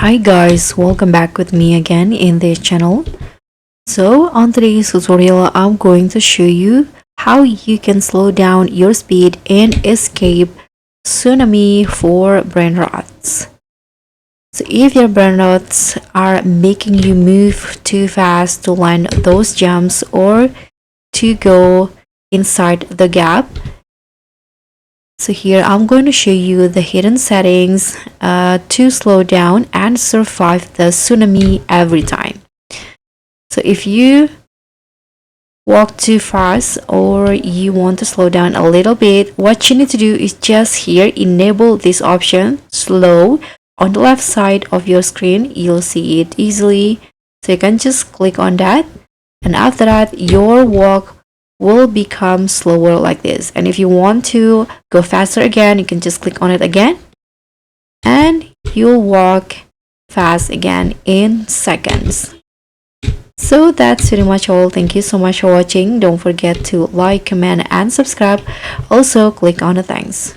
Hi guys, welcome back with me again in this channel. So on today's tutorial, I'm going to show you how you can slow down your speed and escape tsunami for brain rots. So if your brain rots are making you move too fast to land those jumps or to go inside the gap, so here I'm going to show you the hidden settings to slow down and survive the tsunami every time. So if you walk too fast or you want to slow down a little bit, what you need to do is just here enable this option, slow, on the left side of your screen. You'll see it easily. So you can just click on that, and after that your walk will become slower like this. And if you want to go faster again, you can just click on it again and you'll walk fast again in seconds. So that's pretty much all. Thank you so much for watching. Don't forget to like, comment, and subscribe. Also click on the thanks.